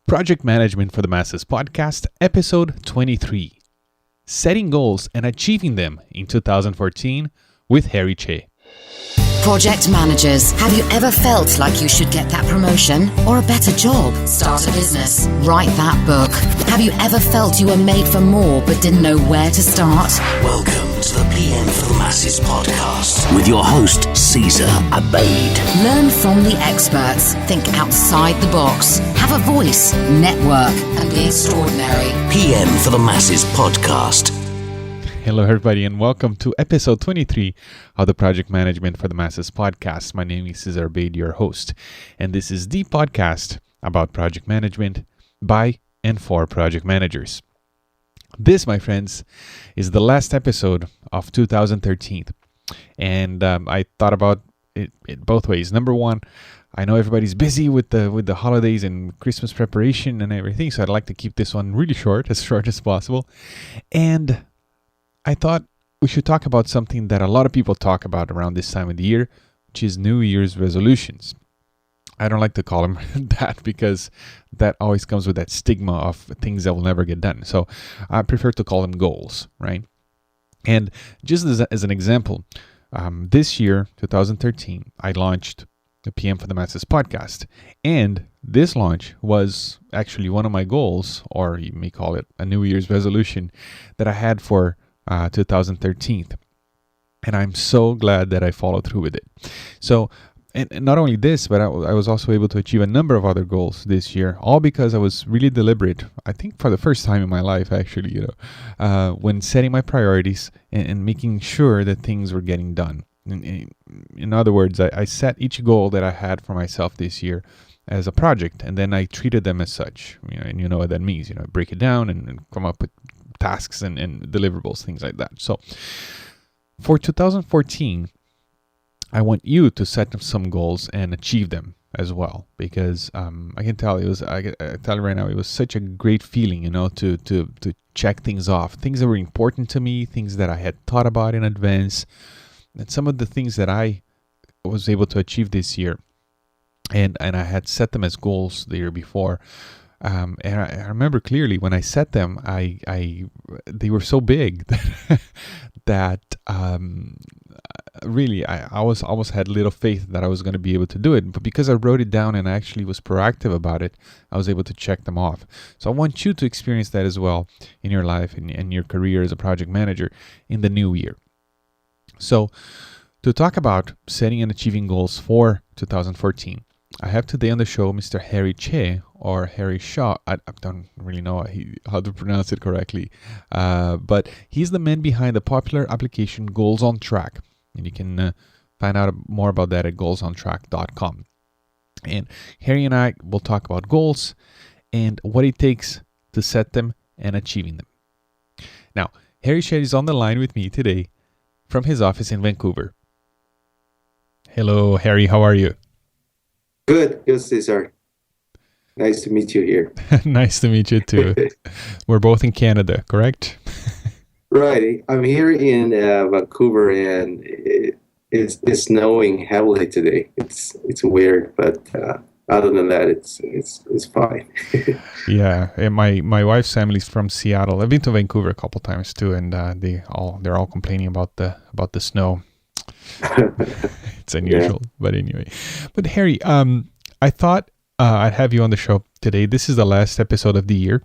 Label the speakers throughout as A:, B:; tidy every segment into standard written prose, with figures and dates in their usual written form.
A: Project Management for the Masses podcast, episode 23. Setting goals and achieving them in 2014 with Harry Che.
B: Project managers, have you ever felt like you should get that promotion or a better job? Start a business, write that book. Have you ever felt you were made for more but didn't know where to start?
C: Welcome to the PM for the Masses podcast with your host, Caesar Abaid.
B: Learn from the experts, think outside the box, have a voice, network, and be extraordinary.
C: PM for the Masses podcast.
A: Hello, everybody, and welcome to episode 23 of the Project Management for the Masses podcast. My name is Caesar Abaid, your host, and this is the podcast about project management by and for project managers. This, my friends, is the last episode of 2013, and I thought about it both ways. Number one, I know everybody's busy with the holidays and Christmas preparation and everything, so I'd like to keep this one really short as possible, and I thought we should talk about something that a lot of people talk about around this time of the year, which is New Year's resolutions. I don't like to call them that because that always comes with that stigma of things that will never get done. So I prefer to call them goals, right? And just as an example, this year, 2013, I launched the PM for the Masses podcast. And this launch was actually one of my goals, or you may call it a New Year's resolution, that I had for 2013, and I'm so glad that I followed through with it. So, and not only this, but I was also able to achieve a number of other goals this year, all because I was really deliberate. I think for the first time in my life, actually, when setting my priorities and making sure that things were getting done. In other words, I set each goal that I had for myself this year as a project, and then I treated them as such. And you know what that means. Break it down and come up with tasks and deliverables, things like that. So for 2014, I want you to set some goals and achieve them as well, because I can tell I tell you right now, it was such a great feeling, to check things off, things that were important to me, things that I had thought about in advance, and some of the things that I was able to achieve this year, and I had set them as goals the year before. And I remember clearly when I set them, they were so big that really I almost had little faith that I was going to be able to do it. But because I wrote it down and I actually was proactive about it, I was able to check them off. So I want you to experience that as well in your life and your career as a project manager in the new year. So to talk about setting and achieving goals for 2014, I have today on the show Mr. Harry Che, or Harry Shaw. I don't really know how to pronounce it correctly, but he's the man behind the popular application Goals on Track, and you can find out more about that at goalsontrack.com. And Harry and I will talk about goals and what it takes to set them and achieving them. Now, Harry Che is on the line with me today from his office in Vancouver. Hello, Harry. How are you?
D: Good, Cesar. Nice to meet you here.
A: Nice to meet you too. We're both in Canada, correct?
D: Right. I'm here in Vancouver, and it's snowing heavily today. It's weird, but other than that, it's fine.
A: Yeah, and my wife's family's from Seattle. I've been to Vancouver a couple times too, and they're all complaining about the snow. It's unusual, yeah. But anyway. But Harry, I thought I'd have you on the show today. This is the last episode of the year,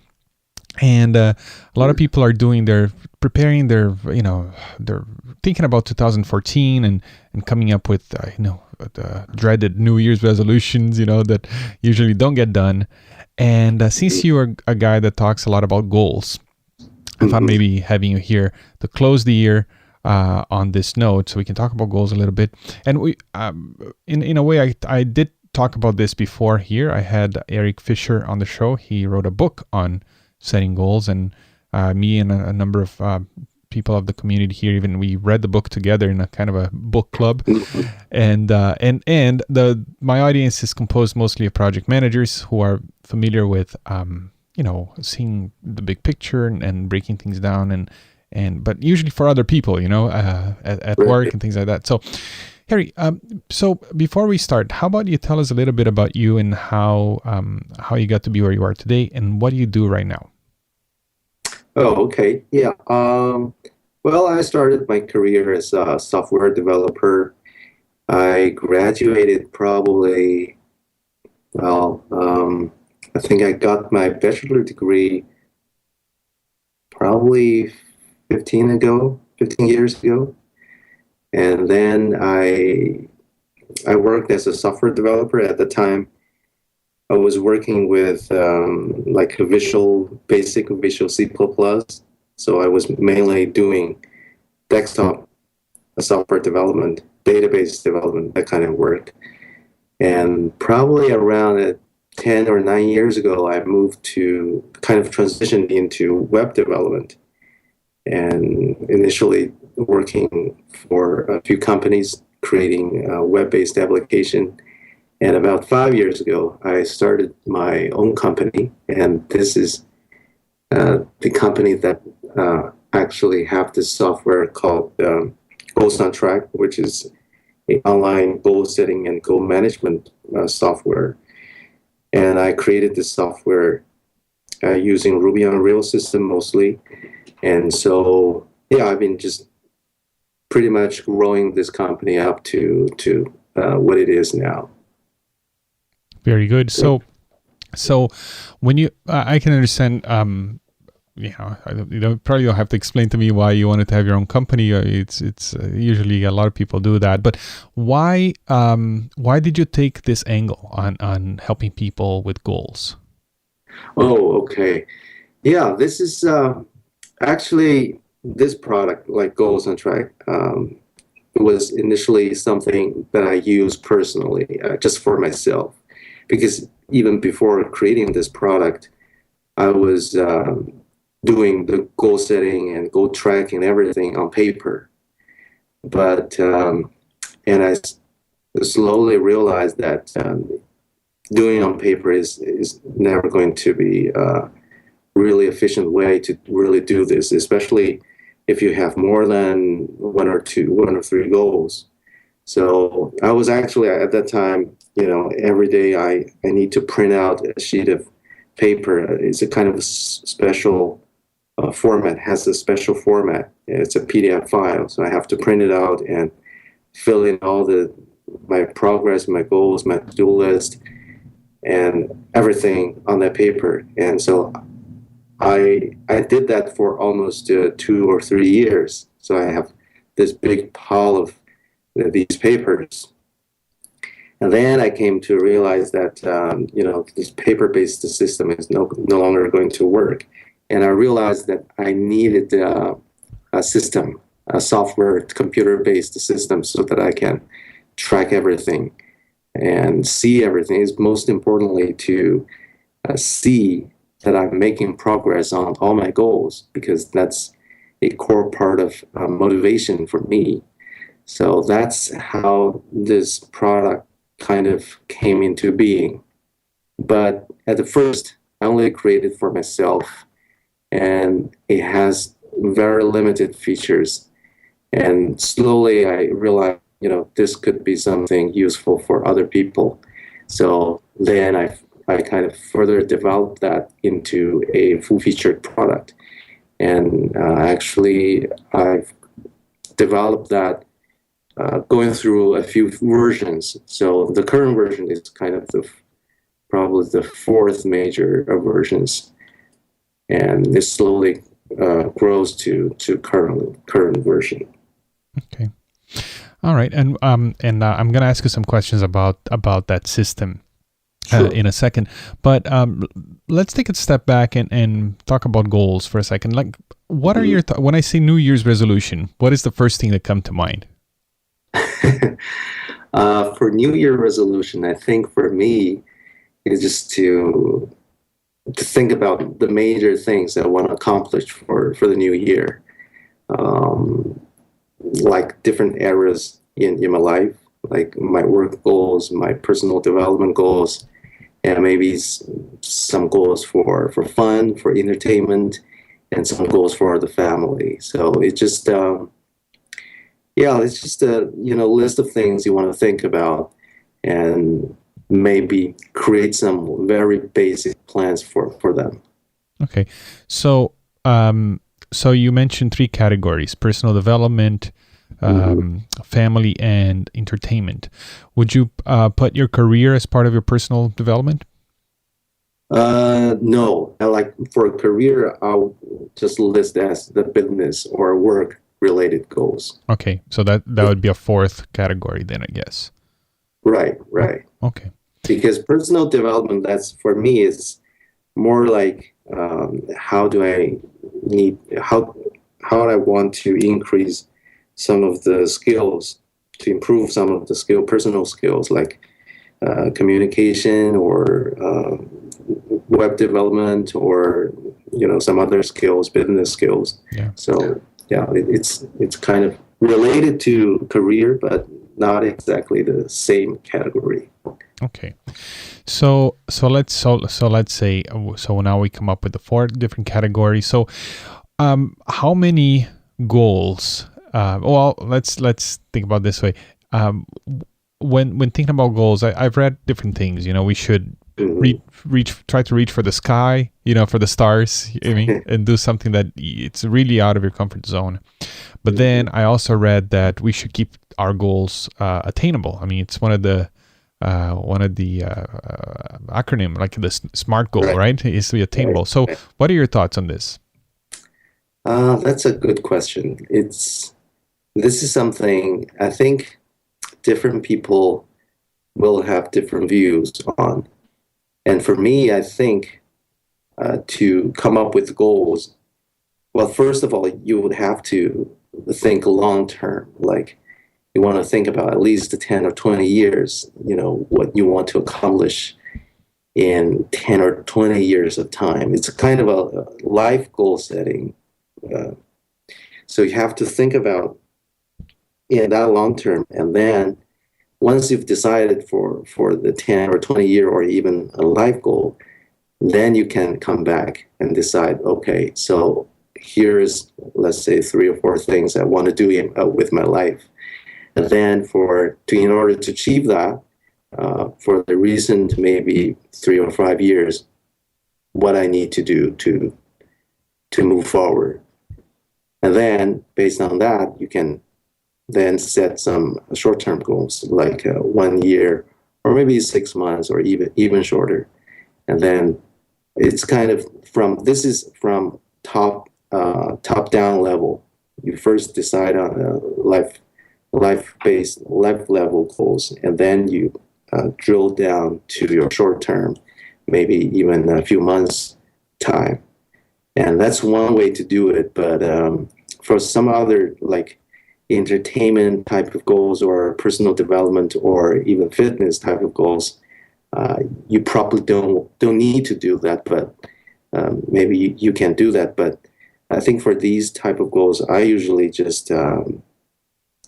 A: and a lot of people are preparing their they're thinking about 2014 and coming up with the dreaded New Year's resolutions, that usually don't get done. And since you are a guy that talks a lot about goals, I thought maybe having you here to close the year on this note, so we can talk about goals a little bit. And we, in a way, I did talk about this before here. I had Eric Fisher on the show. He wrote a book on setting goals, and me and a number of people of the community here, even we read the book together in a kind of a book club. And my audience is composed mostly of project managers who are familiar with seeing the big picture and breaking things down, but usually for other people, at work and things like that. So Harry, so before we start, how about you tell us a little bit about you and how you got to be where you are today and what you do right now?
D: Oh, okay. Yeah. Well, I started my career as a software developer. I graduated probably, well, I think I got my bachelor degree probably 15 years ago. And then I worked as a software developer at the time. I was working with like a basic Visual C++. So I was mainly doing desktop software development, database development, that kind of work. And probably around 10 or 9 years ago, I moved to kind of transitioned into web development, and initially working for a few companies creating a web-based application. And about 5 years ago, I started my own company, and this is the company that actually have this software called Goals on Track, which is an online goal setting and goal management software. And I created this software using Ruby on Rails system mostly. And so, yeah, I've been just pretty much growing this company up to what it is now.
A: Very good. So when you, I can understand, you probably don't have to explain to me why you wanted to have your own company. It's usually a lot of people do that. But why did you take this angle on helping people with goals?
D: Oh, okay. Yeah, this is actually this product, like Goals on Track, was initially something that I used personally, just for myself. Because even before creating this product, I was doing the goal setting and goal tracking and everything on paper. But, and I slowly realized that doing on paper is never going to be a really efficient way to really do this, especially if you have more than one or three goals. So I was actually at that time, every day I need to print out a sheet of paper. It's a kind of a special format, has a special format. It's a PDF file, so I have to print it out and fill in all my progress, my goals, my to-do list, and everything on that paper. And so I did that for almost 2 or 3 years. So I have this big pile of these papers. And then I came to realize that, this paper-based system is no longer going to work. And I realized that I needed a system, a software, computer-based system, so that I can track everything and see everything. It's most importantly to see that I'm making progress on all my goals, because that's a core part of motivation for me. So that's how this product kind of came into being. But at the first, I only created for myself, and it has very limited features. And slowly I realized, this could be something useful for other people. So then I kind of further developed that into a full-featured product. And actually, I've developed that going through a few versions. So the current version is kind of probably the fourth major versions, and it slowly grows to current version.
A: Okay, all right, and I'm going to ask you some questions about that system. Sure. In a second, but let's take a step back and talk about goals for a second. Like, what are your when I say New Year's resolution, what is the first thing that comes to mind?
D: For New Year resolution, I think for me is just to think about the major things that I want to accomplish for the new year, like different areas in my life, like my work goals, my personal development goals, and maybe some goals for fun, for entertainment, and some goals for the family. So it just, yeah, it's just a list of things you want to think about, and maybe create some very basic plans for them.
A: Okay, so so you mentioned three categories: personal development, family, and entertainment. Would you put your career as part of your personal development?
D: No, like for a career, I'll just list as the business or work related goals.
A: Okay, so that would be a fourth category then, I guess.
D: Right.
A: Okay.
D: Because personal development, that's for me, is more like how do I want to increase some of the skills, to improve some of the personal skills, like communication or web development, or some other skills, business skills.
A: Yeah.
D: So yeah, it's kind of related to career, but not exactly the same category.
A: Okay, so let's say now we come up with the four different categories. So, how many goals? Well, let's think about it this way. When thinking about goals, I've read different things. We should try to reach for the sky, for the stars. I mean, and do something that it's really out of your comfort zone. But then I also read that we should keep our goals attainable. I mean, it's one of the acronym, like the SMART goal, right? Is to be attainable. So what are your thoughts on this?
D: That's a good question. This is something I think different people will have different views on. And for me, I think to come up with goals, well, first of all, you would have to think long term. Like, you want to think about at least 10 or 20 years, what you want to accomplish in 10 or 20 years of time. It's kind of a life goal setting. So you have to think about that long term. And then once you've decided for the 10 or 20 year or even a life goal, then you can come back and decide, okay, so here's, let's say, 3 or 4 things I want to do with my life. And then in order to achieve that, for the recent maybe 3 or 5 years, what I need to do to move forward. And then based on that, you can then set some short-term goals, like 1 year or maybe 6 months or even shorter. And then it's kind of this is from top down level. You first decide on life-based, life-level goals, and then you drill down to your short-term, maybe even a few months' time. And that's one way to do it. But for some other, like entertainment type of goals or personal development or even fitness type of goals, you probably don't need to do that. But maybe you can do that. But I think for these type of goals, I usually just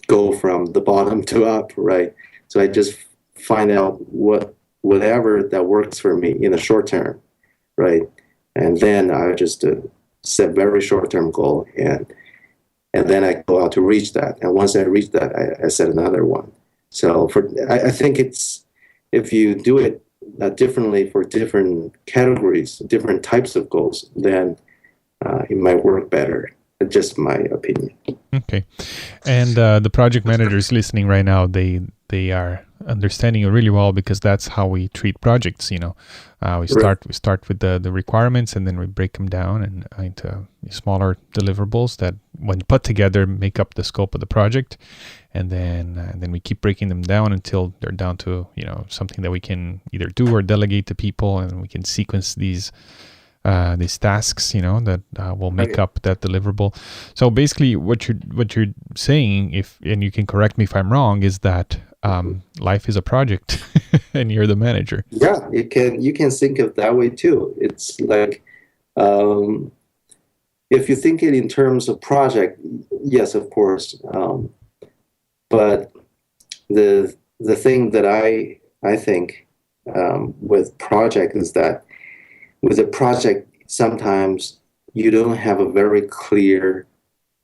D: go from the bottom to up, right? So I just find out whatever that works for me in the short term, right? And then I just set very short-term goal, and then I go out to reach that. And once I reach that, I set another one. So I think it's, if you do it differently for different categories, different types of goals, then it might work better. Just my opinion. Okay.
A: And the project managers listening right now, they are understanding it really well, because that's how we treat projects. We start with the requirements, and then we break them down and into smaller deliverables that, when put together, make up the scope of the project. And then we keep breaking them down until they're down to something that we can either do or delegate to people, and we can sequence these tasks, that will make up that deliverable. So basically, what you're saying, and you can correct me if I'm wrong, is that life is a project, and you're the manager.
D: Yeah, you can think of that way too. It's like, if you think it in terms of project, yes, of course. But the thing that I think with project is that with a project, sometimes you don't have a very clear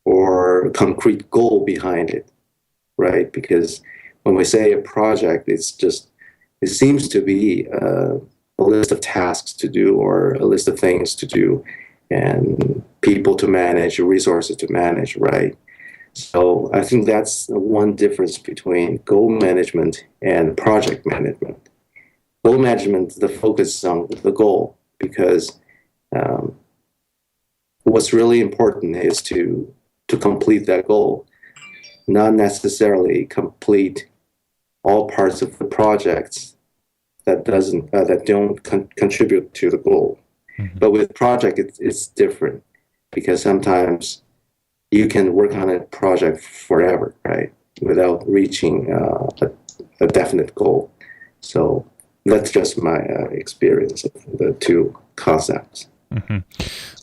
D: or concrete goal behind it. right? Because when we say a project, it seems to be a list of tasks to do or a list of things to do and people to manage, resources to manage, right? So I think that's one difference between goal management and project management. Goal management, the focus is on the goal because what's really important is to complete that goal, not necessarily complete all parts of the projects that don't contribute to the goal. Mm-hmm. But with project, it's different because sometimes you can work on a project forever, right, without reaching a definite goal. So that's just my experience of the two concepts.
A: Mm-hmm.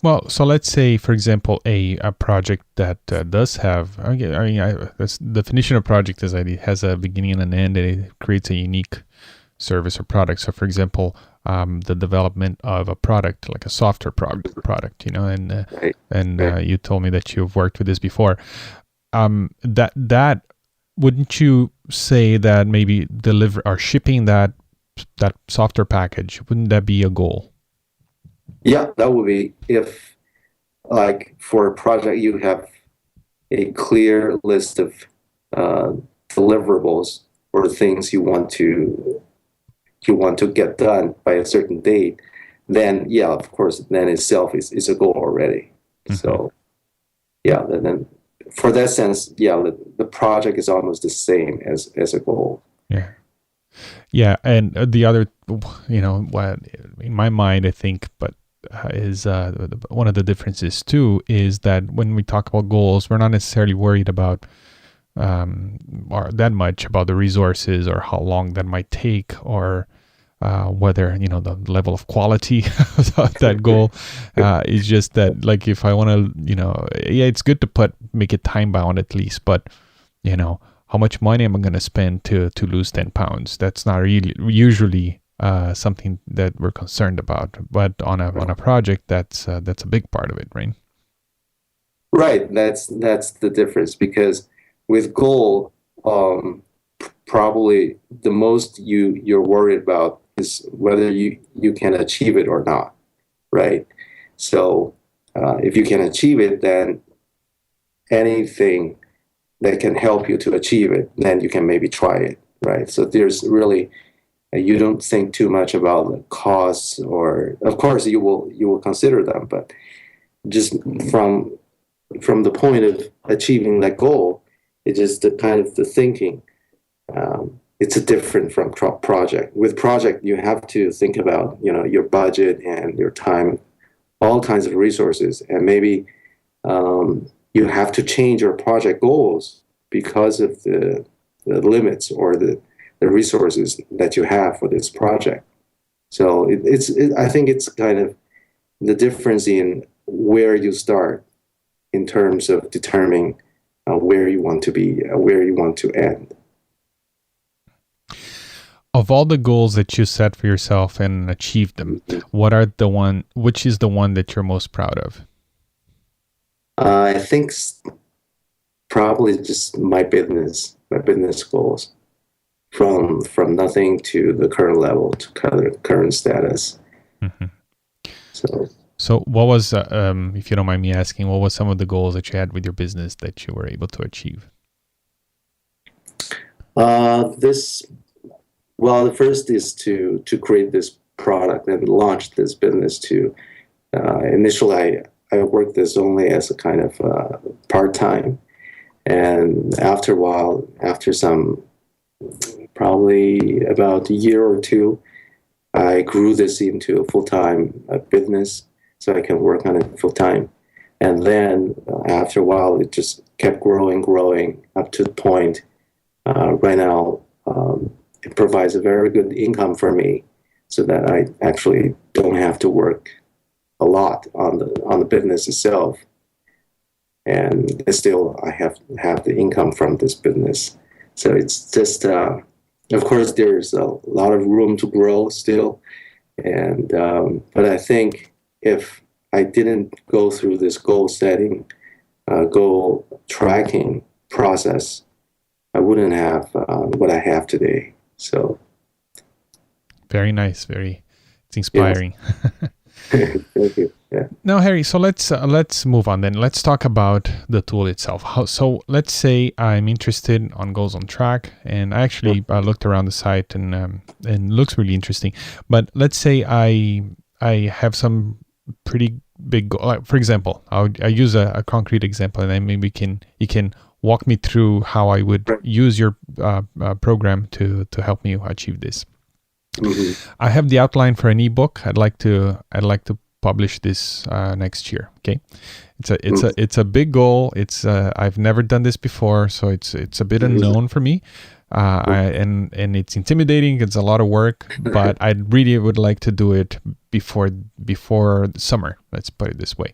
A: Well, so let's say, for example, a project that does have, the definition of project is that it has a beginning and an end, and it creates a unique service or product. So, for example, the development of a product, like a software product, you told me that you've worked with this before. That wouldn't you say that maybe deliver or shipping that software package, wouldn't that be a goal?
D: Yeah, that would be if, like, for a project, you have a clear list of deliverables or things you want to get done by a certain date. Then, yeah, of course, then itself is a goal already. Mm-hmm. So, yeah, then for that sense, yeah, the project is almost the same as a goal.
A: Yeah. Yeah, and the other, what in my mind, I think, but is one of the differences too is that when we talk about goals, we're not necessarily worried about or that much about the resources or how long that might take or whether the level of quality of that goal. Is just that, like, if I want to, it's good to make it time bound at least, but how much money am I going to spend to lose 10 pounds? That's not really usually something that we're concerned about. But on a project, that's a big part of it, right?
D: Right. That's the difference, because with goal, probably the most you're worried about is whether you can achieve it or not, right? So if you can achieve it, then anything that can help you to achieve it, then you can maybe try it, right? So there's really, you don't think too much about the costs, or of course you will consider them, but just from the point of achieving that goal, it's just the kind of the thinking. It's a different from project. With project, you have to think about your budget and your time, all kinds of resources, and maybe you have to change your project goals because of the limits or the resources that you have for this project. So I think it's kind of the difference in where you start in terms of determining where you want to be, where you want to end.
A: Of all the goals that you set for yourself and achieved them, which is the one that you're most proud of?
D: I think probably just my business goals, from nothing to the current level to current status.
A: Mm-hmm. So what was, if you don't mind me asking, what was some of the goals that you had with your business that you were able to achieve?
D: The first is to create this product and launch this business. Initially, I worked this only as a kind of part-time, and after a while, after some probably about a year or two, I grew this into a full-time business, so I can work on it full-time. And then after a while, it just kept growing up to the point right now. It provides a very good income for me, so that I actually don't have to work a lot on the business itself, and still I have the income from this business. So it's just, of course, there's a lot of room to grow still, and but I think if I didn't go through this goal setting, goal tracking process, I wouldn't have what I have today. So
A: very nice. It's inspiring.
D: Thank you. Yeah.
A: Now, Harry, so let's move on then. Let's talk about the tool itself. So let's say I'm interested on Goals on Track, and I actually looked around the site and looks really interesting. But let's say I have some pretty big goal. Like, for example, I use a concrete example, and then maybe you can walk me through how I would use your program to help me achieve this. Mm-hmm. I have the outline for an ebook. I'd like to publish this next year. Okay, it's a big goal. It's I've never done this before, so it's a bit unknown for me. And it's intimidating. It's a lot of work, but I really would like to do it before the summer. Let's put it this way.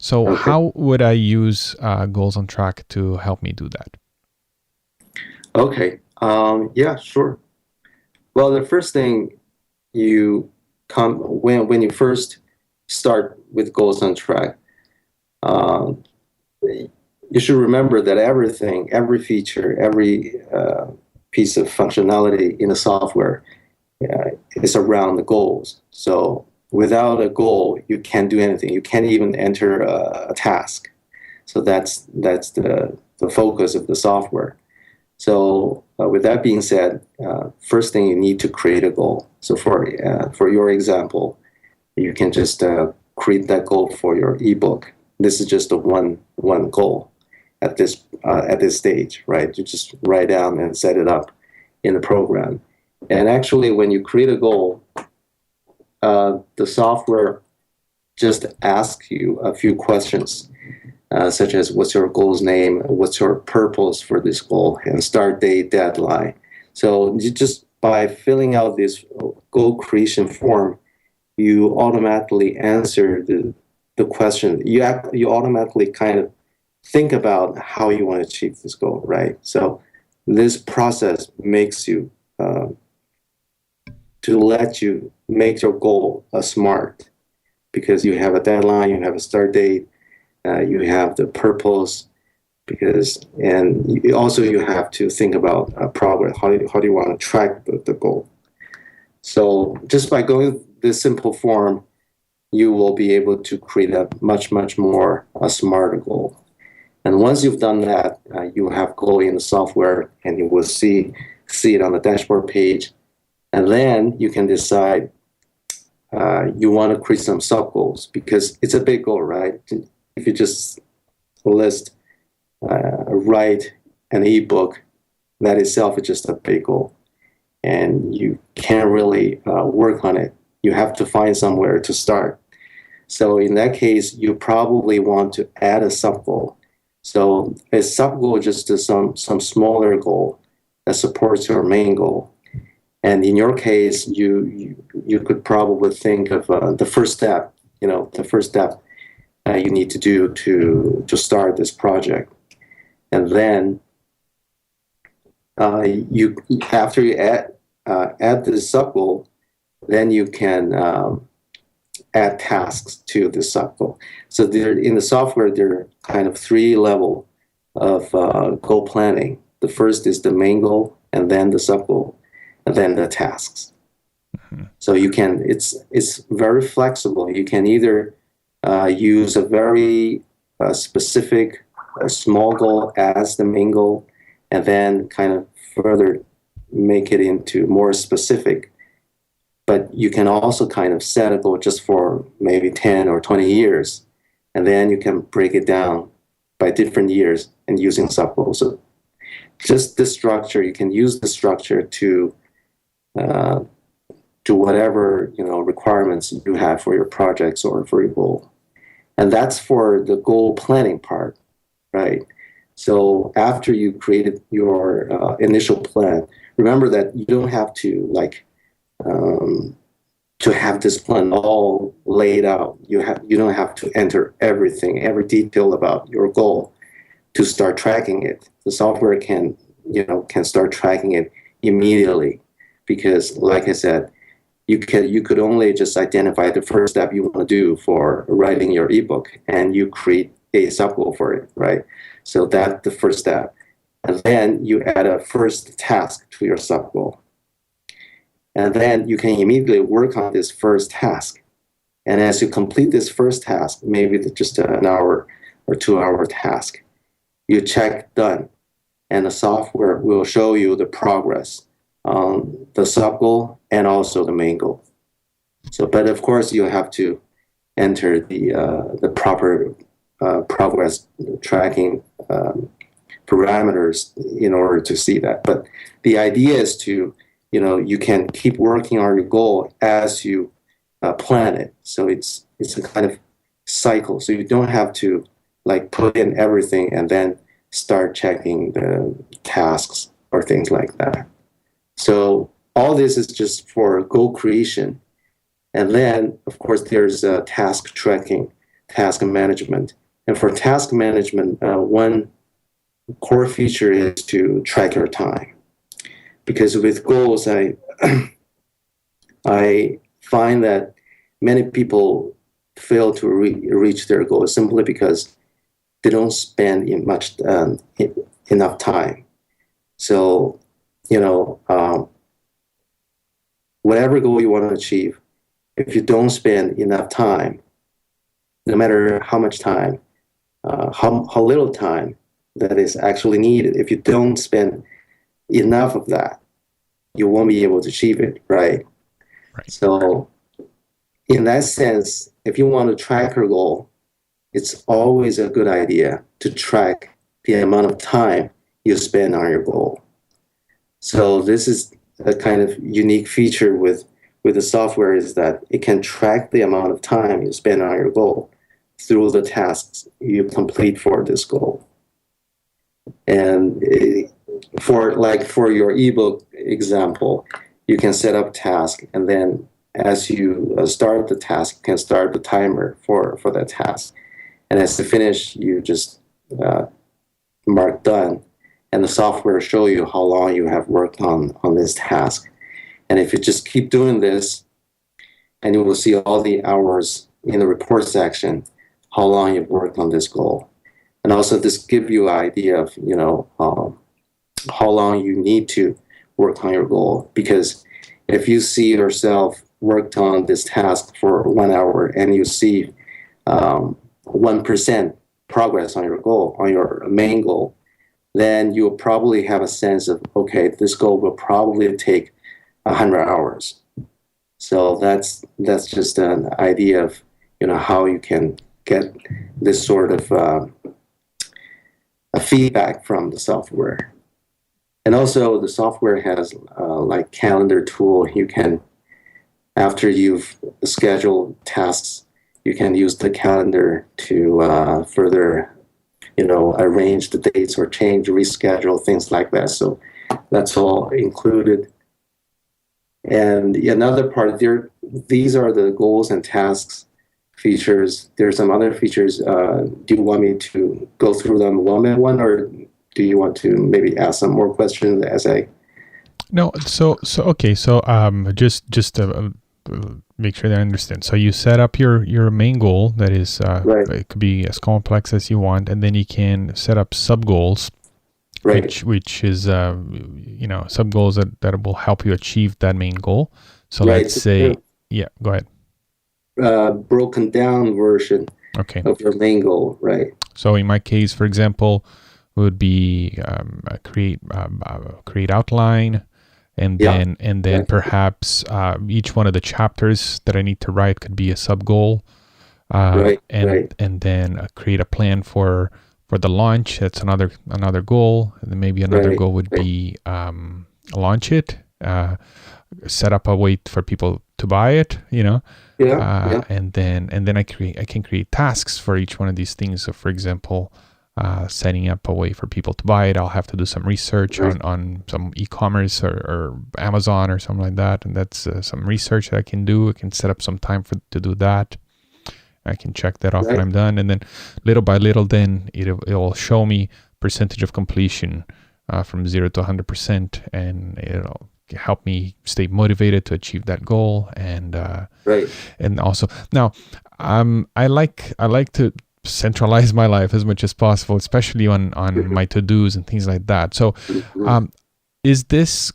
A: So how would I use Goals on Track to help me do that?
D: Okay. Yeah, sure. Well, the first thing when you first start with Goals on Track, you should remember that every feature, every piece of functionality in the software is around the goals. So without a goal, you can't do anything. You can't even enter a task. So that's the focus of the software. So with that being said, first thing, you need to create a goal. So for your example, you can just create that goal for your ebook. This is just a one goal at this stage, right? You just write down and set it up in the program. And actually, when you create a goal, the software just asks you a few questions, such as what's your goal's name, what's your purpose for this goal, and start date, deadline. So you just by filling out this goal creation form, you automatically answer the question. You automatically kind of think about how you want to achieve this goal, right? So this process makes you to let you make your goal smart, because you have a deadline, you have a start date, you have the purpose, and you have to think about progress. How do you want to track the goal? So just by going this simple form, you will be able to create a much more smarter goal. And once you've done that, you have goal in the software, and you will see it on the dashboard page. And then you can decide you want to create some sub goals, because it's a big goal, right? If you just write an ebook, that itself is just a big goal, and you can't really work on it. You have to find somewhere to start. So in that case, you probably want to add a sub goal. So a sub goal is just some smaller goal that supports your main goal. And in your case, you could probably think of the first step. The first step you need to do to start this project, and then after you add this sub goal, then you can add tasks to the sub goal. So in the software, there are kind of 3 levels of goal planning. The first is the main goal, and then the sub goal, and then the tasks. Mm-hmm. So it's very flexible. You can either use a very specific small goal as the main goal, and then kind of further make it into more specific. But you can also kind of set a goal just for maybe 10 or 20 years, and then you can break it down by different years and using sub goals. So just this structure, you can use the structure to whatever requirements you have for your projects or for your goal. And that's for the goal planning part, right? So after you created your initial plan, remember that you don't have to to have this plan all laid out. You don't have to enter everything, every detail about your goal to start tracking it. The software can start tracking it immediately, because like I said, you could only just identify the first step you want to do for writing your ebook, and you create a sub goal for it, right? So that's the first step. And then you add a first task to your sub-goal. And then you can immediately work on this first task. And as you complete this first task, maybe just an hour or 2 hour task, you check done. And the software will show you the progress on the sub-goal and also the main goal. So, but of course, you have to enter the proper progress tracking parameters in order to see that. But the idea is to, you can keep working on your goal as you plan it. So it's a kind of cycle. So you don't have to like put in everything and then start checking the tasks or things like that. So all this is just for goal creation. And then, of course, there's task tracking, task management. And for task management, one core feature is to track your time. Because with goals, I find that many people fail to reach their goals simply because they don't spend enough time. So, whatever goal you want to achieve, if you don't spend enough time, no matter how much time, how little time that is actually needed, if you don't spend enough of that, you won't be able to achieve it, right? So in that sense, if you want to track your goal, it's always a good idea to track the amount of time you spend on your goal. So this is a kind of unique feature with the software, is that it can track the amount of time you spend on your goal through the tasks you complete for this goal. And for your ebook example, you can set up task, and then as you start the task, you can start the timer for that task. And as you finish, you just mark done, and the software will show you how long you have worked on this task. And if you just keep doing this, and you will see all the hours in the report section, how long you've worked on this goal. And also this gives you an idea of, how long you need to work on your goal. Because if you see yourself worked on this task for 1 hour and you see 1% progress on your goal, on your main goal, then you'll probably have a sense of, okay, this goal will probably take 100 hours. So that's just an idea of, how you can get this sort of a feedback from the software. And also the software has like calendar tool. You can, after you've scheduled tasks, you can use the calendar to further, arrange the dates or reschedule, things like that. So that's all included. And another part there, these are the goals and tasks features. There's some other features. Do you want me to go through them one by one, or do you want to maybe ask some more questions as I?
A: No. So okay. So just to make sure that I understand. So you set up your main goal. That is,
D: right.
A: It could be as complex as you want, and then you can set up sub goals.
D: Right.
A: Which is sub goals that will help you achieve that main goal. So
D: right.
A: Let's say, yeah, go ahead.
D: Broken down version of your main goal, right?
A: So in my case, for example, would be create outline, and then perhaps each one of the chapters that I need to write could be a sub goal, and then create a plan for the launch. That's another goal. And then maybe another goal would be launch it, set up a way for people to buy it, and then I can create tasks for each one of these things. So for example, setting up a way for people to buy it, I'll have to do some research on some e-commerce or Amazon or something like that, and that's some research that I can do. I can set up some time to do that. I can check that off when I'm done, and then little by little, then it will show me percentage of completion from 0 to 100%, and it'll help me stay motivated to achieve that goal. And and also now, I like to centralize my life as much as possible, especially on my to-dos and things like that. So, is this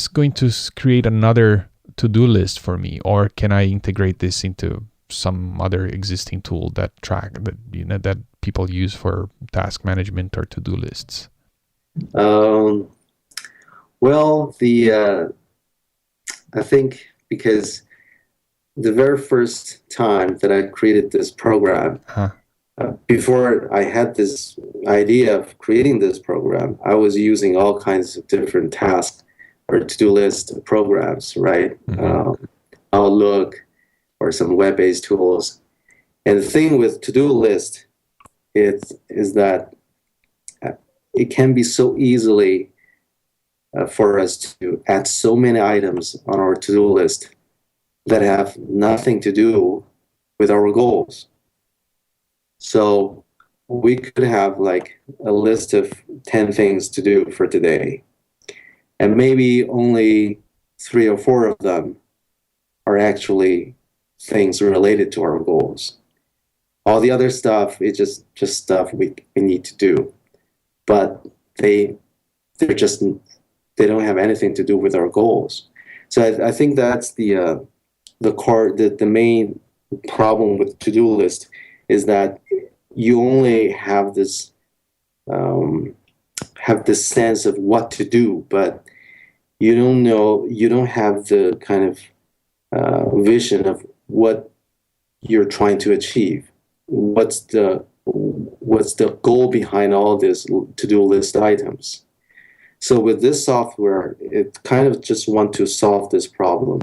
A: going to create another to-do list for me, or can I integrate this into some other existing tool that people use for task management or to-do lists?
D: Well, I think because the very first time that I created this program, before I had this idea of creating this program, I was using all kinds of different task or to-do list programs, right? Outlook or some web-based tools. And the thing with to-do list is that it can be so easily for us to add so many items on our to-do list that have nothing to do with our goals. So we could have like a list of 10 things to do for today, and maybe only 3 or 4 of them are actually things related to our goals. All the other stuff is just stuff we need to do, but they don't have anything to do with our goals. So I think that's the main problem with to-do list, is that you only have this sense of what to do, but you don't have the kind of vision of what you're trying to achieve. What's the goal behind all these to-do list items? So with this software, it kind of just want to solve this problem.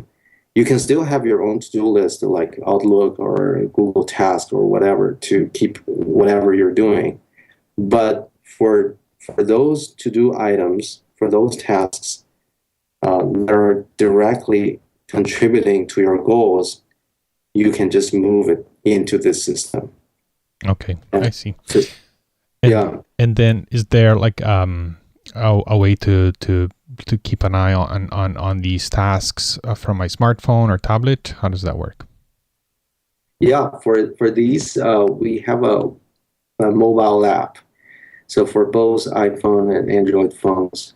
D: You can still have your own to-do list like Outlook or Google Task or whatever to keep whatever you're doing. But for those to-do items, for those tasks that are directly contributing to your goals, you can just move it into this system.
A: Okay, I see. And then is there like a way to keep an eye on these tasks from my smartphone or tablet? How does that work?
D: Yeah, for these, we have a mobile app. So for both iPhone and Android phones,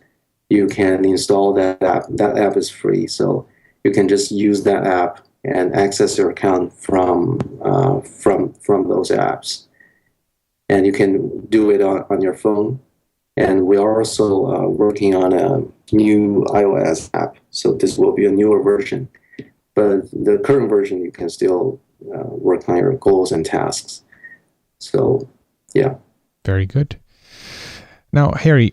D: you can install that app. That app is free, so you can just use that app and access your account from those apps. And you can do it on your phone. And we are also working on a new iOS app, so this will be a newer version. But the current version, you can still work on your goals and tasks. So, yeah.
A: Very good. Now, Harry,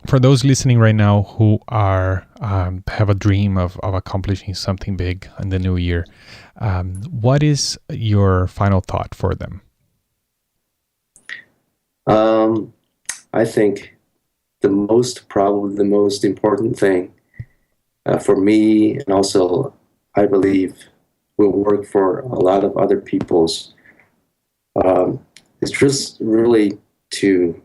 A: for those listening right now who have a dream of accomplishing something big in the new year, what is your final thought for them?
D: I think probably the most important thing for me, and also I believe will work for a lot of other people's, is just really to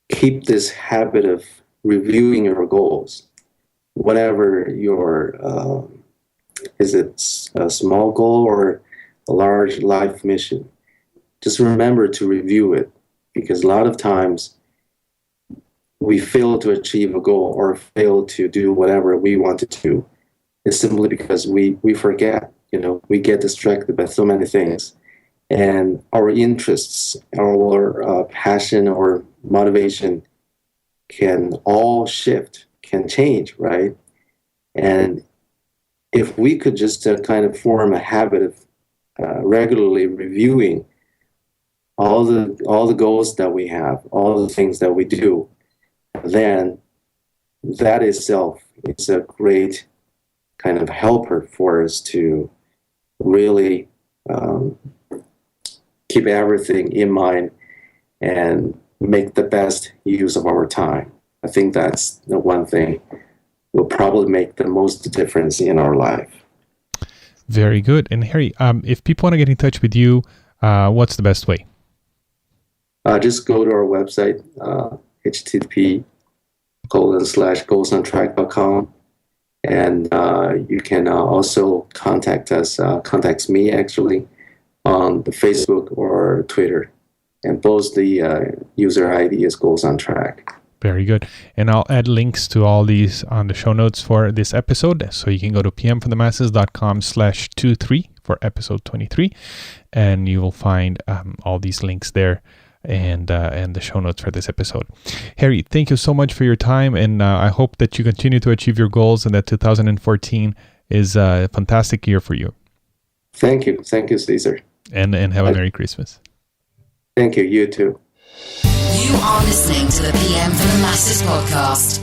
D: keep this habit of reviewing your goals, whatever your, is it a small goal or a large life mission? Just remember to review it, because a lot of times we fail to achieve a goal or fail to do whatever we want to do. It's simply because we forget, we get distracted by so many things. And our interests, our passion or motivation can all shift, can change, right? And if we could just kind of form a habit of regularly reviewing all the goals that we have, all the things that we do, then that itself is a great kind of helper for us to really keep everything in mind and make the best use of our time. I think that's the one thing will probably make the most difference in our life.
A: Very good. And Harry, if people want to get in touch with you, what's the best way?
D: Just go to our website, http://goalsontrack.com, and you can also contact us, contact me actually, on the Facebook or Twitter. And both the user ID is Goals on Track.
A: Very good. And I'll add links to all these on the show notes for this episode. So you can go to pmforthemasses.com/23 for episode 23. And you will find all these links there and the show notes for this episode. Harry, thank you so much for your time. And I hope that you continue to achieve your goals and that 2014 is a fantastic year for you.
D: Thank you. Thank you, Caesar.
A: And have a Merry Christmas.
D: Thank you. You too.
B: You are listening to the PM for the Masses podcast.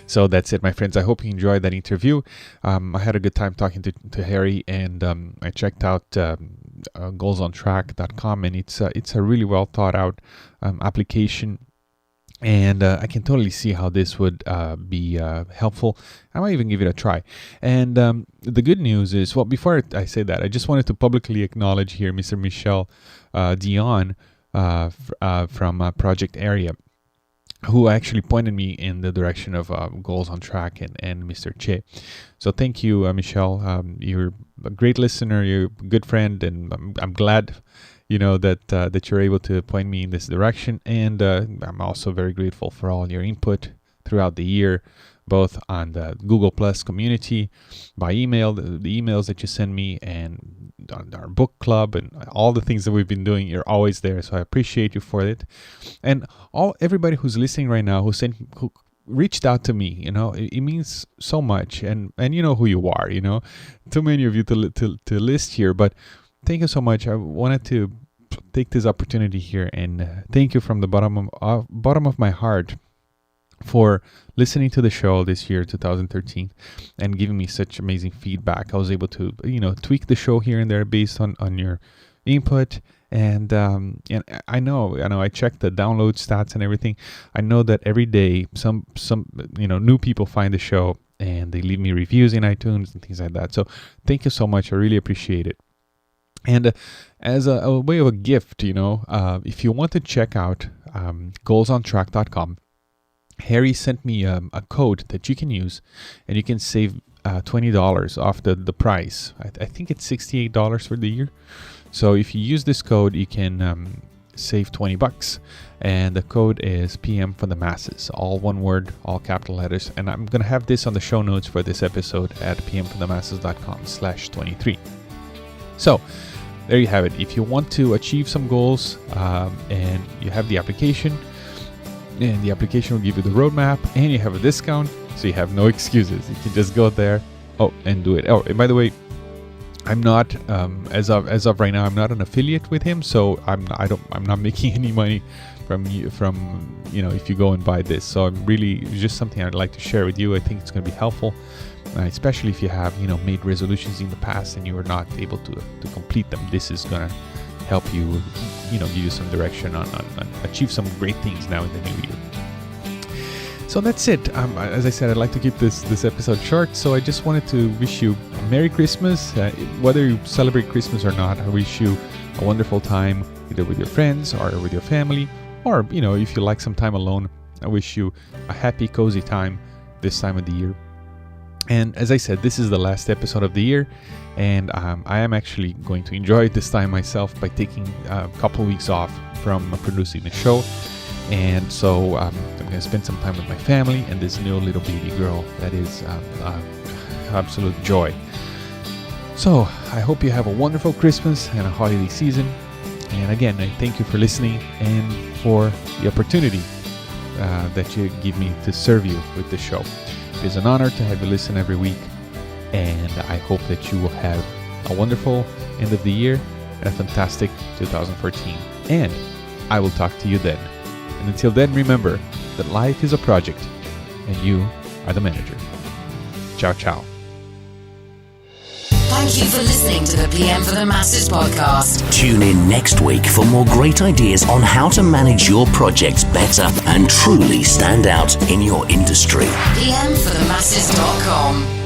A: So that's it, my friends. I hope you enjoyed that interview. I had a good time talking to Harry, and I checked out goalsontrack.com, and it's a really well thought out application. And I can totally see how this would be helpful. I might even give it a try. And the good news is, well, before I say that, I just wanted to publicly acknowledge here Mr. Michel Dion from Project Area, who actually pointed me in the direction of Goals on Track and Mr. Che. So thank you, Michel. You're a great listener. You're a good friend, and I'm glad that you're able to point me in this direction. And I'm also very grateful for all your input throughout the year, both on the Google Plus community, by email, the emails that you send me, and on our book club, and all the things that we've been doing. You're always there, so I appreciate you for it. And everybody who's listening right now, who reached out to me, it means so much. And you know who you are. Too many of you to list here, but thank you so much. I wanted to take this opportunity here and thank you from the bottom of my heart for listening to the show this year, 2013, and giving me such amazing feedback. I was able to, tweak the show here and there based on your input. And I know I checked the download stats and everything. I know that every day some new people find the show and they leave me reviews in iTunes and things like that. So thank you so much. I really appreciate it. And as a way of a gift, if you want to check out goalsontrack.com, Harry sent me a code that you can use, and you can save $20 off the price. I think it's $68 for the year. So if you use this code, you can save $20, and the code is PM for the Masses, all one word, all capital letters. And I'm gonna have this on the show notes for this episode at pmforthemasses.com/23. So there you have it. If you want to achieve some goals, and you have the application, and the application will give you the roadmap, and you have a discount, so you have no excuses. You can just go there, and do it. Oh, and by the way, I'm not as of right now, I'm not an affiliate with him, so I'm not making any money from if you go and buy this. So I'm really just something I'd like to share with you. I think it's going to be helpful, especially if you have made resolutions in the past and you were not able to complete them. This is going to help you give you some direction on achieve some great things now in the new year. So that's it. As I said, I'd like to keep this episode short, so I just wanted to wish you a Merry Christmas. Whether you celebrate Christmas or not, I wish you a wonderful time either with your friends or with your family, or if you like some time alone, I wish you a happy, cozy time this time of the year. And as I said, this is the last episode of the year, and I am actually going to enjoy this time myself by taking a couple of weeks off from producing the show. And so I'm going to spend some time with my family and this new little baby girl that is absolute joy. So I hope you have a wonderful Christmas and a holiday season. And again, I thank you for listening and for the opportunity that you give me to serve you with the show. It is an honor to have you listen every week, and I hope that you will have a wonderful end of the year and a fantastic 2014. And I will talk to you then. And until then, remember that life is a project and you are the manager. Ciao, ciao.
B: Thank you for listening to the PM for the Masses podcast.
C: Tune in next week for more great ideas on how to manage your projects better and truly stand out in your industry.
B: PMforthemasses.com